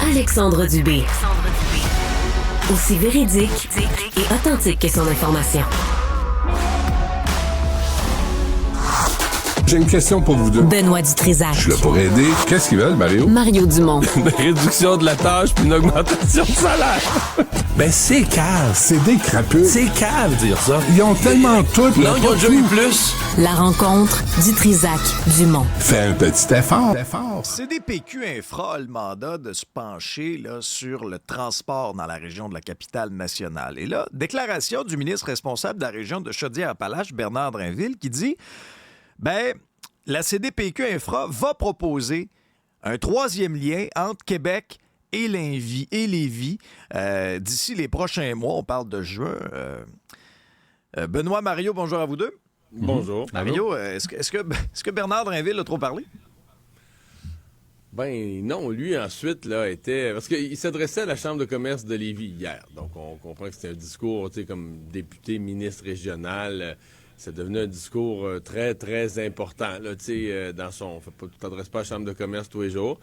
Alexandre Dubé. Aussi véridique et authentique que son information. J'ai une question pour vous deux. Benoît Dutrisac. Je suis là pour aider. Qu'est-ce qu'ils veulent, Mario? Mario Dumont. Une réduction de la tâche puis une augmentation de salaire. Ben, c'est cave. C'est des crapeux. C'est cave, dire ça. Ils ont tellement tout. Non, ils ont déjà eu plus. La rencontre Dutrisac-Dumont. Fais un petit effort. CDPQ Infra a le mandat de se pencher là, sur le transport dans la région de la Capitale-Nationale. Et là, déclaration du ministre responsable de la région de Chaudière-Appalaches, Bernard Drinville, qui dit... la CDPQ Infra va proposer un troisième lien entre Québec et Lévis d'ici les prochains mois. On parle de juin. Benoît, Mario, bonjour à vous deux. Bonjour. Mario, est-ce que Bernard Drinville a trop parlé? Ben non, lui ensuite là était parce qu'il s'adressait à la Chambre de commerce de Lévis hier. Donc on comprend que c'était un discours, tu sais, comme député, ministre régional. Ça devenait un discours très, très important, là, tu sais, dans son... Tu t'adresses pas à la Chambre de commerce tous les jours.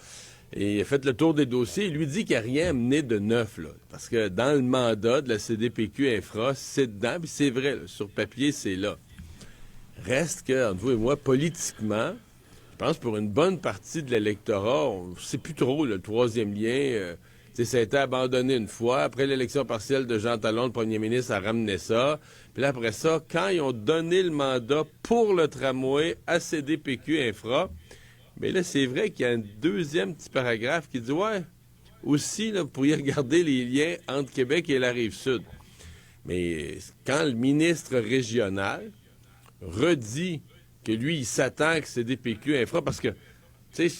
Et il a fait le tour des dossiers. Il lui dit qu'il n'y a rien amené de neuf, là. Parce que dans le mandat de la CDPQ Infra, c'est dedans, puis c'est vrai, là, sur papier, c'est là. Reste que, entre vous et moi, politiquement, je pense pour une bonne partie de l'électorat, on ne sait plus trop, le troisième lien... ça a été abandonné une fois. Après l'élection partielle de Jean Talon, le premier ministre a ramené ça. Puis là, après ça, quand ils ont donné le mandat pour le tramway à CDPQ Infra, mais là, c'est vrai qu'il y a un deuxième petit paragraphe qui dit « Ouais, aussi, là, vous pourriez regarder les liens entre Québec et la Rive-Sud. » Mais quand le ministre régional redit que lui, il s'attend que CDPQ Infra, parce que, tu sais,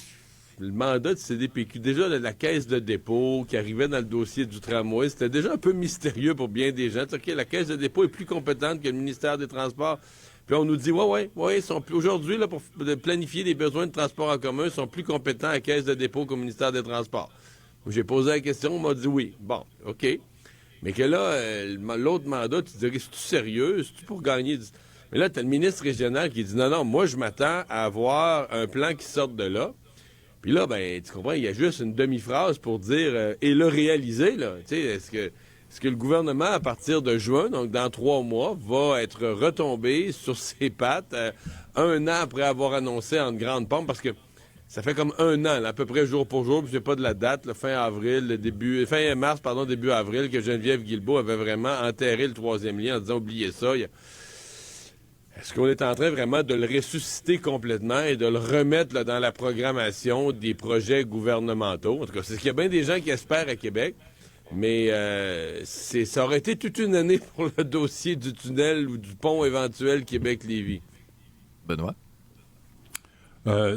le mandat de CDPQ, déjà la caisse de dépôt qui arrivait dans le dossier du tramway, c'était déjà un peu mystérieux pour bien des gens. C'est-à-dire que la caisse de dépôt est plus compétente que le ministère des Transports. Puis on nous dit, ouais, ils sont plus aujourd'hui, là, pour planifier les besoins de transport en commun, ils sont plus compétents à la caisse de dépôt qu'au ministère des Transports. J'ai posé la question, on m'a dit oui. Bon, OK. Mais que là, l'autre mandat, tu dirais, c'est-tu sérieux? C'est-tu pour gagner du... Mais là, tu as le ministre régional qui dit, non, moi, je m'attends à avoir un plan qui sorte de là. Puis là, ben, tu comprends, il y a juste une demi-phrase pour dire et le réaliser, là. Tu sais, est-ce que le gouvernement, à partir de juin, donc dans 3 mois, va être retombé sur ses pattes 1 an après avoir annoncé en grande pompe, parce que ça fait comme 1 an, là, à peu près jour pour jour, puis j'ai pas de la date, le fin mars, début avril, que Geneviève Guilbeault avait vraiment enterré le troisième lien en disant oubliez ça. Est-ce qu'on est en train vraiment de le ressusciter complètement et de le remettre là, dans la programmation des projets gouvernementaux? En tout cas, c'est ce qu'il y a bien des gens qui espèrent à Québec, mais ça aurait été toute une année pour le dossier du tunnel ou du pont éventuel Québec-Lévis. Benoît?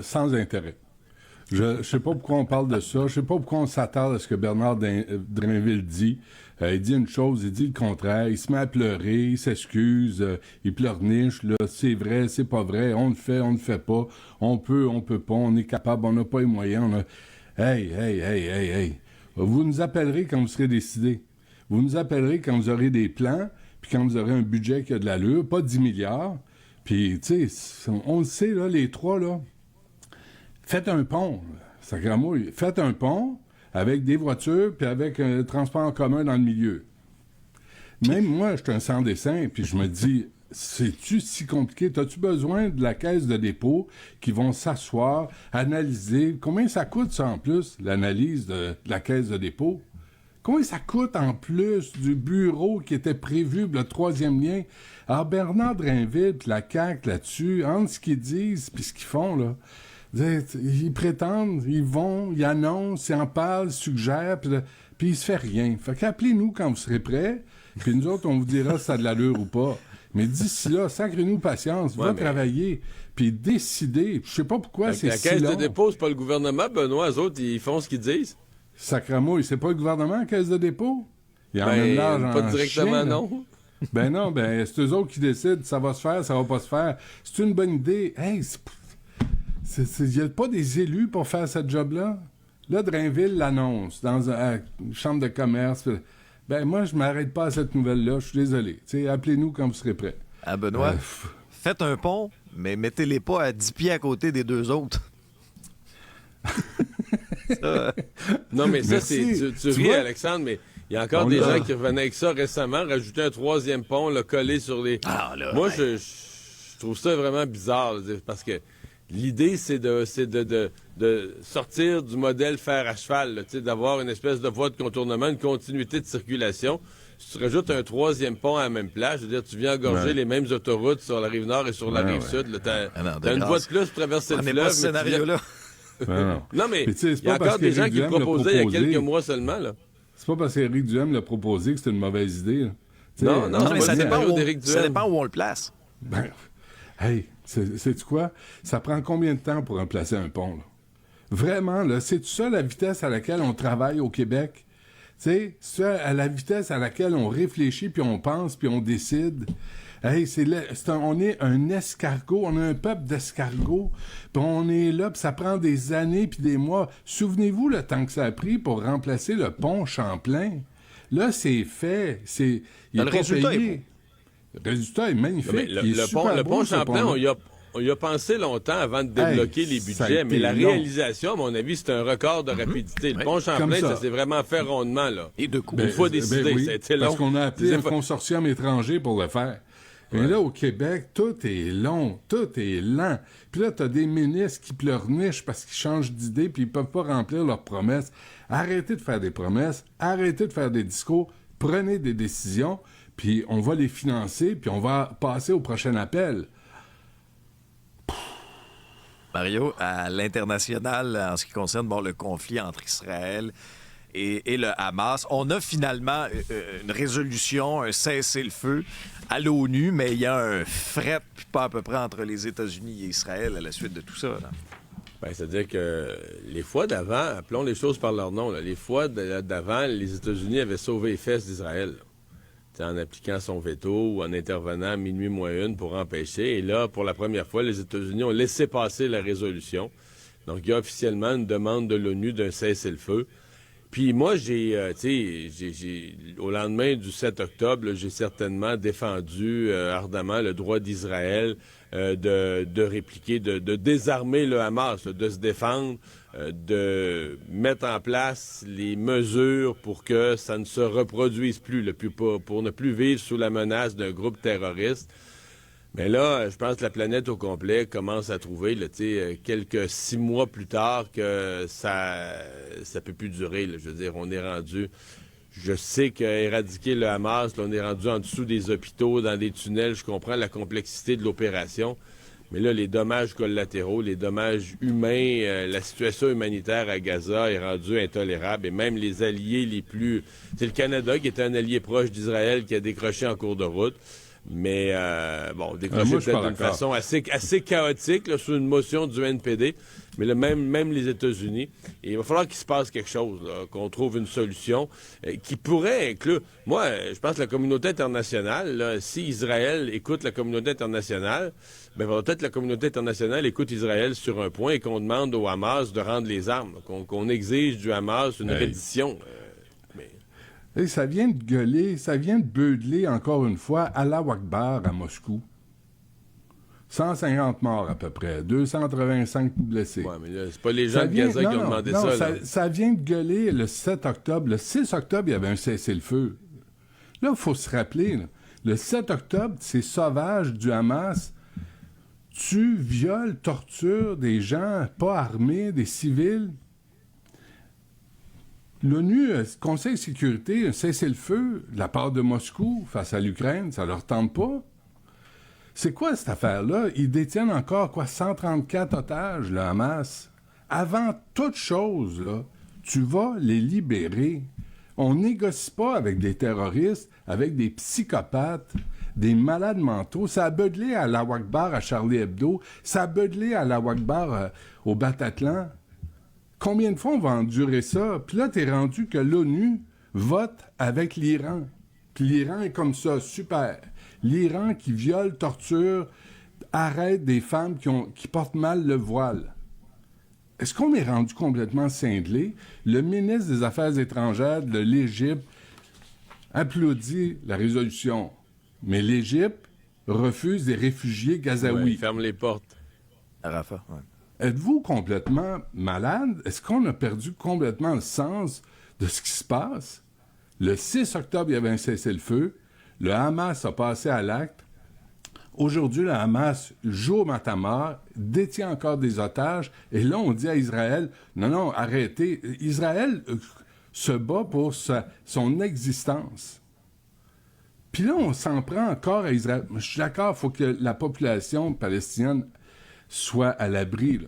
Sans intérêt. Je sais pas pourquoi on parle de ça. Je sais pas pourquoi on s'attarde à ce que Bernard Drinville dit. Il dit une chose, il dit le contraire. Il se met à pleurer, il s'excuse, il pleurniche. Là, c'est vrai, c'est pas vrai. On le fait, on le fait pas. On peut pas. On est capable, on n'a pas les moyens. Hey. Vous nous appellerez quand vous serez décidé. Vous nous appellerez quand vous aurez des plans, puis quand vous aurez un budget qui a de l'allure, pas 10 milliards. Puis, tu sais, on le sait, là, les trois, là. Faites un pont, sacramouille. Faites un pont avec des voitures puis avec un transport en commun dans le milieu. Même moi, je suis un sans-dessin, puis je me dis, c'est-tu si compliqué? T'as-tu besoin de la caisse de dépôt qui vont s'asseoir, analyser? Combien ça coûte, ça, en plus, l'analyse de la caisse de dépôt? Combien ça coûte, en plus, du bureau qui était prévu, le troisième lien? Alors, Bernard Drinville puis la CAQ, là-dessus, entre ce qu'ils disent puis ce qu'ils font, là, ils prétendent, ils vont, ils annoncent, ils en parlent, ils suggèrent, puis il se fait rien. Fait qu'appelez-nous quand vous serez prêts, puis nous autres, on vous dira si ça a de l'allure ou pas. Mais d'ici là, sacrez-nous patience, travailler, puis décider. Je sais pas pourquoi c'est si long. La caisse de dépôt, c'est pas le gouvernement, Benoît, eux autres, ils font ce qu'ils disent. Sacramouille, c'est pas le gouvernement, la caisse de dépôt? Ils emmènent l'argent pas directement, non. Ben non, c'est eux autres qui décident, ça va se faire, ça va pas se faire. C'est une bonne idée. Hey, il n'y a pas des élus pour faire ce job-là? Là, Drainville l'annonce dans une chambre de commerce. Ben moi, je m'arrête pas à cette nouvelle-là. Je suis désolé. T'sais, appelez-nous quand vous serez prêts. Ah, Benoît, faites un pont, mais mettez-les pas à 10 pieds à côté des deux autres. Non, mais ça, Merci. tu ris, vois? Alexandre, mais il y a encore On des l'a. gens qui revenaient avec ça récemment, rajouter un troisième pont, le coller sur les... Ah, là, Moi, ouais. je trouve ça vraiment bizarre, là, parce que l'idée, c'est de sortir du modèle fer à cheval, là, tu sais, d'avoir une espèce de voie de contournement, une continuité de circulation. Si tu rajoutes un troisième pont à la même place, je veux dire, tu viens engorger Ouais. les mêmes autoroutes sur la rive nord et sur la Ouais, rive ouais. sud. Là, t'as Ah non, de t'as une grâce. voie de plus pour traverser le On n'est fleuve. pas ce mais tu viens- scénario-là. Non. Non, mais Mais tu sais, c'est il y a pas parce encore des gens qu'Éric qui le Duhem l'a proposaient il y a proposé. quelques mois seulement, là. C'est pas parce qu'Éric Duhem l'a proposé que c'est une mauvaise idée. Là. Tu sais, Non, Non, mais pas ça le dépend, scénario où d'Éric ça Duhem. dépend où on le place. Ben, hey, sais-tu quoi? Ça prend combien de temps pour remplacer un pont, là? Vraiment, là, c'est ça la vitesse à laquelle on travaille au Québec? Tu sais, c'est ça à la vitesse à laquelle on réfléchit, puis on pense, puis on décide. Hey, on est un escargot, on a un peuple d'escargots, puis on est là, puis ça prend des années puis des mois. Souvenez-vous le temps que ça a pris pour remplacer le pont Champlain. Là, c'est fait, il est Le pas résultat est payé. Le résultat est magnifique. Mais il est le super pont beau, ce Champlain, pont-là. on y a pensé longtemps avant de débloquer Hey, les ça a budgets, été mais la long. réalisation, à mon avis, c'est un record de rapidité. Le Ouais. pont Champlain, Comme ça. ça s'est vraiment fait rondement, là. Et de coups. Une fois décidé, oui, ça a été long. parce qu'on a appelé un Des fois- consortium étranger pour le faire. Mais là, au Québec, tout est long, tout est lent. Puis là, t'as des ministres qui pleurnichent parce qu'ils changent d'idée puis ils peuvent pas remplir leurs promesses. Arrêtez de faire des promesses, arrêtez de faire des discours, prenez des décisions, puis on va les financer, puis on va passer au prochain appel. Mario, à l'international, en ce qui concerne le conflit entre Israël et le Hamas, on a finalement une résolution, un cessez-le-feu à l'ONU, mais il y a un fret, puis pas à peu près, entre les États-Unis et Israël à la suite de tout ça. Là. Ben, c'est-à-dire que les fois d'avant, appelons les choses par leur nom, là, les fois d'avant, les États-Unis avaient sauvé les fesses d'Israël. Tu sais, en appliquant son veto ou en intervenant à minuit moins une pour empêcher. Et là, pour la première fois, les États-Unis ont laissé passer la résolution. Donc, il y a officiellement une demande de l'ONU d'un cessez-le-feu. Puis moi, au lendemain du 7 octobre, là, j'ai certainement défendu ardemment le droit d'Israël de répliquer, de désarmer le Hamas, là, de se défendre, de mettre en place les mesures pour que ça ne se reproduise plus, là, pour ne plus vivre sous la menace d'un groupe terroriste. Mais là, je pense que la planète au complet commence à trouver, là, quelques 6 mois plus tard, que ça peut plus durer. Là. Je veux dire, on est rendu... Je sais qu'éradiquer le Hamas, là, on est rendu en dessous des hôpitaux, dans des tunnels. Je comprends la complexité de l'opération. Mais là, les dommages collatéraux, les dommages humains, la situation humanitaire à Gaza est rendue intolérable. Et même les alliés les plus... C'est le Canada qui était un allié proche d'Israël qui a décroché en cours de route. Mais, décroché moi, je suis peut-être pas d'une d'accord. façon assez chaotique, là, sous une motion du NPD. Mais là, même les États-Unis, il va falloir qu'il se passe quelque chose, là, qu'on trouve une solution qui pourrait inclure... Moi, je pense que la communauté internationale, là, si Israël écoute la communauté internationale, ben peut-être la communauté internationale écoute Israël sur un point et qu'on demande au Hamas de rendre les armes, là, qu'on exige du Hamas une reddition. Hey, ça vient de gueuler, ça vient de beudeler encore une fois Allah Akbar à Moscou. 150 morts à peu près, 285 blessés. Ouais, mais là, c'est pas les gens de Gaza qui ont demandé non, ça. Là. ça vient de gueuler le 7 octobre. Le 6 octobre, il y avait un cessez-le-feu. Là, il faut se rappeler, là, le 7 octobre, ces sauvages du Hamas tuent, violent, torturent des gens pas armés, des civils. L'ONU, Conseil de sécurité, un cessez-le-feu de la part de Moscou face à l'Ukraine, ça leur tente pas. C'est quoi cette affaire-là? Ils détiennent encore, 134 otages, le Hamas. Avant toute chose, là, tu vas les libérer. On négocie pas avec des terroristes, avec des psychopathes, des malades mentaux. Ça a beudelé à la Akbar à Charlie Hebdo. Ça a beudelé à la Akbar au Bataclan. Combien de fois on va endurer ça? Puis là, t'es rendu que l'ONU vote avec l'Iran. Puis l'Iran est comme ça, super. L'Iran qui viole, torture, arrête des femmes qui portent mal le voile. Est-ce qu'on est rendu complètement cinglé? Le ministre des Affaires étrangères de l'Égypte applaudit la résolution. Mais l'Égypte refuse des réfugiés Ouais, gazaouis. ils ferment les portes. À Rafah, ouais. Êtes-vous complètement malade? Est-ce qu'on a perdu complètement le sens de ce qui se passe? Le 6 octobre, il y avait un cessez-le-feu. Le Hamas a passé à l'acte. Aujourd'hui, le Hamas joue au matamor, détient encore des otages. Et là, on dit à Israël, non, arrêtez. Israël se bat pour son existence. Puis là, on s'en prend encore à Israël. Je suis d'accord, il faut que la population palestinienne soit à l'abri.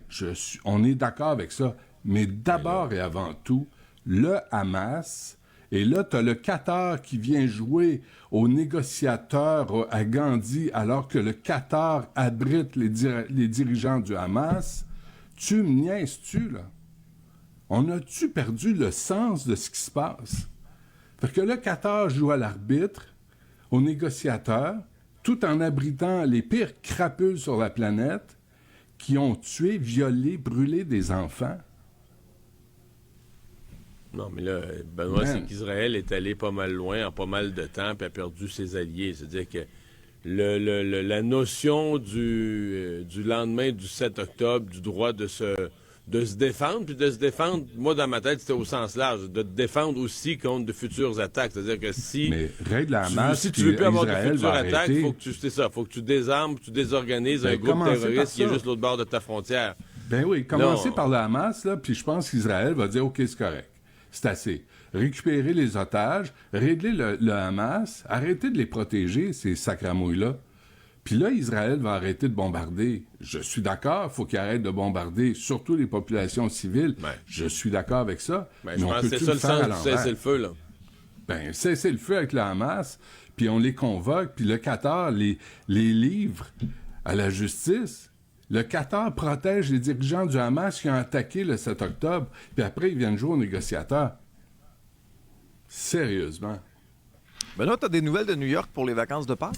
On est d'accord avec ça. Mais d'abord et avant tout, le Hamas, et là, tu as le Qatar qui vient jouer aux négociateurs à Gandhi, alors que le Qatar abrite les dirigeants du Hamas. Tu me niaises-tu, là? On a-tu perdu le sens de ce qui se passe? Fait que le Qatar joue à l'arbitre, aux négociateurs, tout en abritant les pires crapules sur la planète qui ont tué, violé, brûlé des enfants. Non, mais là, Benoît, c'est qu'Israël est allé pas mal loin en pas mal de temps puis a perdu ses alliés. C'est-à-dire que la notion du lendemain du 7 octobre, du droit de se défendre, puis de se défendre, moi, dans ma tête, c'était au sens large, de te défendre aussi contre de futures attaques. C'est-à-dire que si tu veux plus avoir de futures attaques, il faut que tu désarmes, tu désorganises un groupe terroriste qui est juste l'autre bord de ta frontière. Ben oui, commencer par le Hamas, là, puis je pense qu'Israël va dire, OK, c'est correct. C'est assez. Récupérer les otages, régler le Hamas, arrêter de les protéger, ces sacramouilles-là. Puis là, Israël va arrêter de bombarder. Je suis d'accord, il faut qu'il arrête de bombarder, surtout les populations civiles. Ben, je suis d'accord avec ça. Ben, mais je pense que c'est ça le sens du cessez-le-feu, là. Ben, cessez-le-feu avec le Hamas, puis on les convoque, puis le Qatar les livre à la justice. Le Qatar protège les dirigeants du Hamas qui ont attaqué le 7 octobre, puis après, ils viennent jouer aux négociateurs. Sérieusement. Benoît, tu as des nouvelles de New York pour les vacances de Pâques?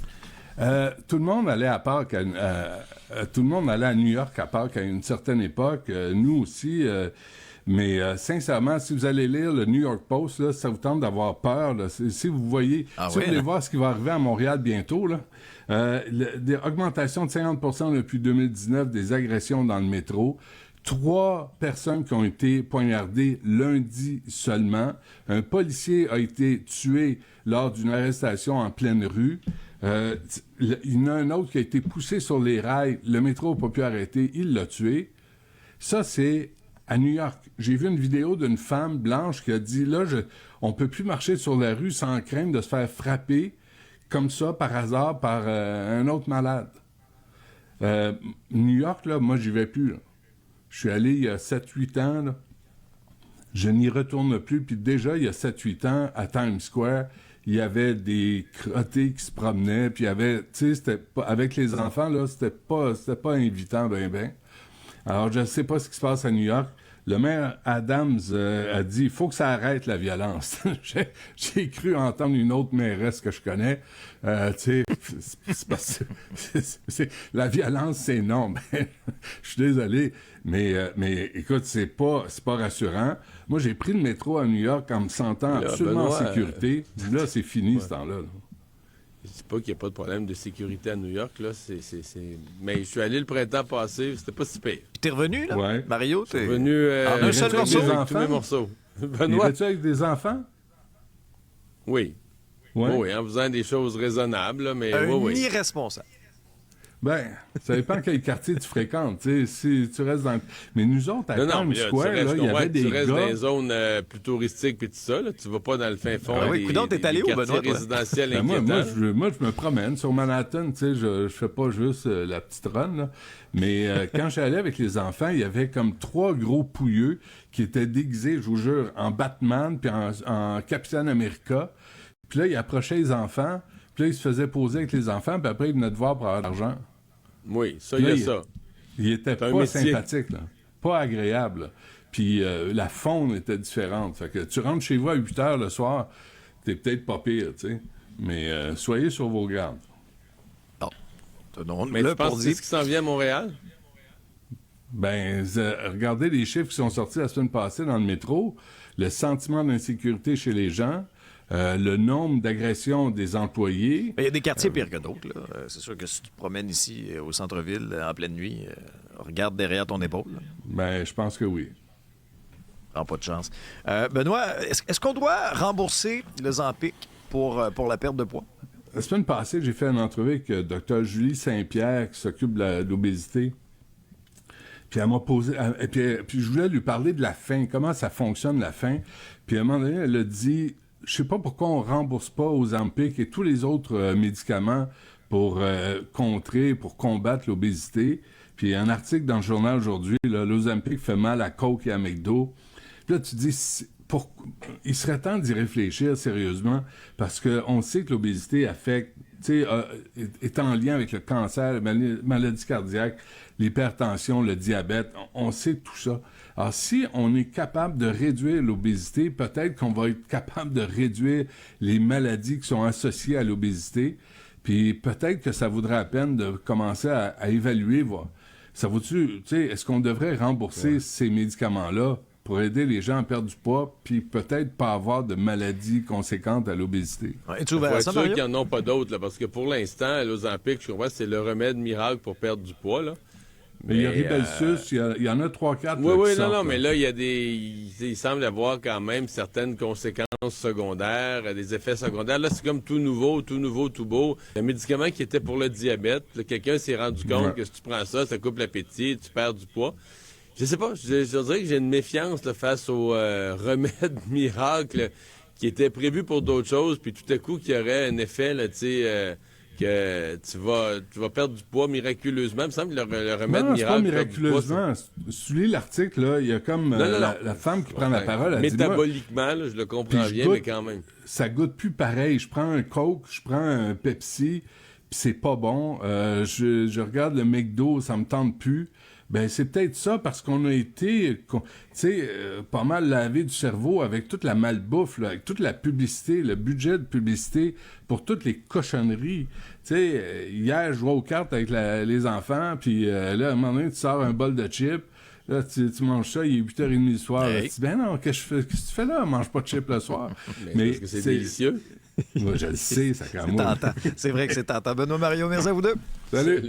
Tout le monde allait à Pâques, tout le monde allait à New York à Pâques à une certaine époque, nous aussi. Mais sincèrement, si vous allez lire le New York Post, là, ça vous tente d'avoir peur. Là. Si vous voyez, vous voulez voir ce qui va arriver à Montréal bientôt, là, des augmentations de 50% depuis 2019 des agressions dans le métro. 3 personnes qui ont été poignardées lundi seulement. Un policier a été tué lors d'une arrestation en pleine rue. Il y en a un autre qui a été poussé sur les rails. Le métro n'a pas pu arrêter. Il l'a tué. Ça, c'est à New York. J'ai vu une vidéo d'une femme blanche qui a dit, là, on peut plus marcher sur la rue sans crainte de se faire frapper comme ça, par hasard, par un autre malade. New York, là, moi, j'y vais plus, là. Je suis allé il y a 7-8 ans, là. Je n'y retourne plus. Puis déjà, il y a 7-8 ans, à Times Square, il y avait des crottés qui se promenaient. Puis il y avait, tu sais, c'était pas, avec les enfants, là, c'était pas invitant, ben. Alors, je ne sais pas ce qui se passe à New York. Le maire Adams a dit, il faut que ça arrête la violence. J'ai cru entendre une autre mairesse que je connais. Tu sais, la violence, c'est non. Je suis désolé, mais écoute, c'est pas rassurant. Moi, j'ai pris le métro à New York en me sentant absolument en sécurité. Là, c'est fini, ce temps-là. Là. Je dis pas qu'il n'y a pas de problème de sécurité à New York, là. Mais je suis allé le printemps passé, c'était pas si pire. T'es revenu, là? Ouais. Mario, t'es revenu en un seul morceau? Avec tous mes morceaux. Benoît, es-tu avec des enfants? Oui. Ouais. Oui, en faisant des choses raisonnables, là, mais oui. Irresponsable. Ben, ça dépend quel quartier tu fréquentes. Tu sais, si tu restes dans... Mais nous autres, à Times Square, là, il y avait des gars... Tu restes dans les zones plus touristiques puis tout ça, là. Tu vas pas dans le fin fond des quartiers résidentiels inquiétants. Moi, je me promène sur Manhattan, tu sais, je fais pas juste la petite run, là. Mais quand j'allais avec les enfants, il y avait comme 3 gros pouilleux qui étaient déguisés, je vous jure, en Batman puis en Capitaine America. Puis là, ils approchaient les enfants, puis là, ils se faisaient poser avec les enfants, puis après, ils venaient te voir pour avoir de l'argent. Oui, ça, il y a ça. Il était pas sympathique, là. Pas agréable. Là. Puis la faune était différente. Fait que tu rentres chez vous à 8 heures le soir, t'es peut-être pas pire, tu sais. Mais soyez sur vos gardes. Bon. Mais tu penses que c'est ce qui s'en vient à Montréal? Ben, regardez les chiffres qui sont sortis la semaine passée dans le métro. Le sentiment d'insécurité chez les gens. le nombre d'agressions des employés. Il y a des quartiers pires que d'autres. Là. C'est sûr que si tu te promènes ici, au centre-ville, en pleine nuit, regarde derrière ton épaule. Là. Ben, je pense que oui. Pas de chance. Benoît, est-ce qu'on doit rembourser le Ozempic pour la perte de poids? La semaine passée, j'ai fait une entrevue avec Dr. Julie Saint-Pierre qui s'occupe de l'obésité. Puis elle m'a posé... Puis je voulais lui parler de la faim, comment ça fonctionne la faim. Puis à un moment donné, elle a dit, je sais pas pourquoi on rembourse pas Ozempic et tous les autres médicaments pour combattre l'obésité. Puis il y a un article dans le journal aujourd'hui, l'Ozempic fait mal à Coke et à McDo. Puis là, tu dis... il serait temps d'y réfléchir sérieusement parce qu'on sait que l'obésité affecte, est en lien avec le cancer, la maladie cardiaque, l'hypertension, le diabète. On sait tout ça. Alors, si on est capable de réduire l'obésité, peut-être qu'on va être capable de réduire les maladies qui sont associées à l'obésité. Puis peut-être que ça vaudrait la peine de commencer à évaluer, voir. Ça vaut-tu, est-ce qu'on devrait rembourser ces médicaments-là pour aider les gens à perdre du poids, puis peut-être pas avoir de maladies conséquentes à l'obésité? Ouais, il faut être sûr qu'il n'y en a pas d'autres, là, parce que pour l'instant, l'Ozempic, je comprends, c'est le remède miracle pour perdre du poids, là. Mais il y a Ribelsus, il y en a 3-4. Oui, non, mais là, il y a il semble y avoir quand même certaines conséquences secondaires, des effets secondaires. Là, c'est comme tout nouveau, tout beau. Un médicament qui était pour le diabète, là, quelqu'un s'est rendu compte que si tu prends ça coupe l'appétit, tu perds du poids. Je sais pas, je dirais que j'ai une méfiance là, face au remède miracle qui était prévu pour d'autres choses, puis tout à coup, qu'il y aurait un effet, là, que tu vas perdre du poids miraculeusement. Il me semble que le remède non, miracle... c'est pas miraculeusement. Si tu lis l'article, là, il y a comme la femme qui prend la parole. Elle métaboliquement, là, je le comprends bien, mais quand même. Ça goûte plus pareil. Je prends un Coke, je prends un Pepsi, puis c'est pas bon. Je regarde le McDo, ça me tente plus. Ben c'est peut-être ça parce qu'on a été, pas mal lavé du cerveau avec toute la malbouffe, là, avec toute la publicité, le budget de publicité pour toutes les cochonneries. Hier, je jouais aux cartes avec les enfants, puis là, à un moment donné, tu sors un bol de chips, là, tu manges ça, il est 8h30 du soir. Hey. Là, tu dis, ben non, qu'est-ce que tu fais là? Mange pas de chips le soir. Mais parce que c'est délicieux. Moi, je le sais, ça c'est tentant. C'est vrai que c'est tentant. Benoît Mario, merci à vous deux. Salut.